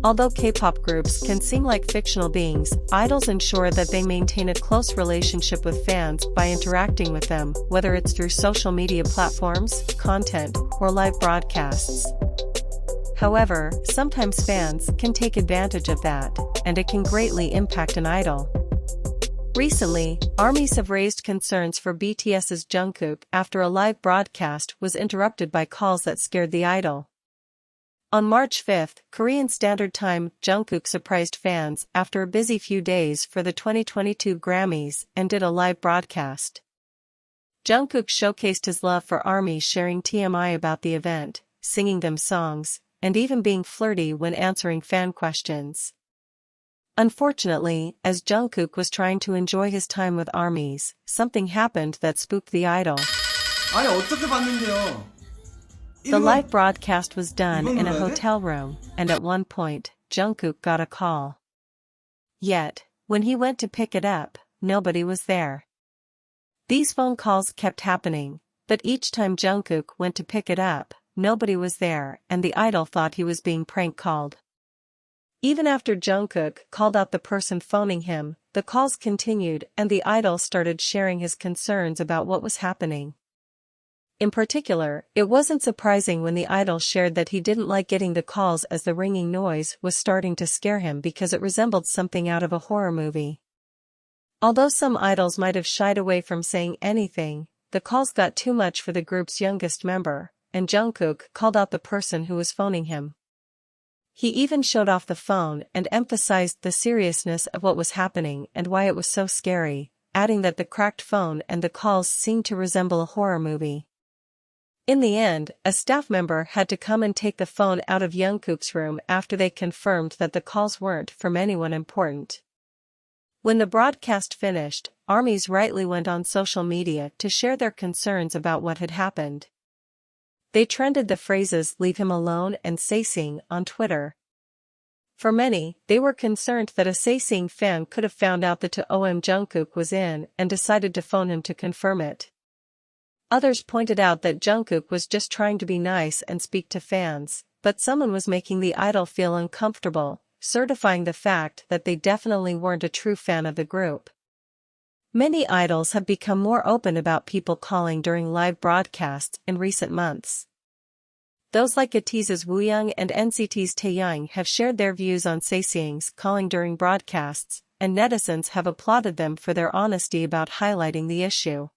Although K-pop groups can seem like fictional beings, idols ensure that they maintain a close relationship with fans by interacting with them, whether it's through social media platforms, content, or live broadcasts. However, sometimes fans can take advantage of that, and it can greatly impact an idol. Recently, ARMYs have raised concerns for BTS's Jungkook after a live broadcast was interrupted by calls that scared the idol. On March 5, Korean Standard Time, Jungkook surprised fans after a busy few days for the 2022 Grammys and did a live broadcast. Jungkook showcased his love for ARMY, sharing TMI about the event, singing them songs, and even being flirty when answering fan questions. Unfortunately, as Jungkook was trying to enjoy his time with ARMYs, something happened that spooked the idol. 아니 어떻게 봤는데요? The live broadcast was done in a hotel room, and at one point, Jungkook got a call. Yet, when he went to pick it up, nobody was there. These phone calls kept happening, but each time Jungkook went to pick it up, nobody was there, and the idol thought he was being prank called. Even after Jungkook called out the person phoning him, the calls continued and the idol started sharing his concerns about what was happening. In particular, it wasn't surprising when the idol shared that he didn't like getting the calls as the ringing noise was starting to scare him because it resembled something out of a horror movie. Although some idols might have shied away from saying anything, the calls got too much for the group's youngest member, and Jungkook called out the person who was phoning him. He even showed off the phone and emphasized the seriousness of what was happening and why it was so scary, adding that the cracked phone and the calls seemed to resemble a horror movie. In the end, a staff member had to come and take the phone out of Jungkook's room after they confirmed that the calls weren't from anyone important. When the broadcast finished, ARMYs rightly went on social media to share their concerns about what had happened. They trended the phrases "leave him alone" and "Sasaeng" on Twitter. For many, they were concerned that a Sasaeng fan could have found out that Jungkook was in and decided to phone him to confirm it. Others pointed out that Jungkook was just trying to be nice and speak to fans, but someone was making the idol feel uncomfortable, certifying the fact that they definitely weren't a true fan of the group. Many idols have become more open about people calling during live broadcasts in recent months. Those like BTS's Wooyoung and NCT's Taeyoung have shared their views on Sasaeng's calling during broadcasts, and netizens have applauded them for their honesty about highlighting the issue.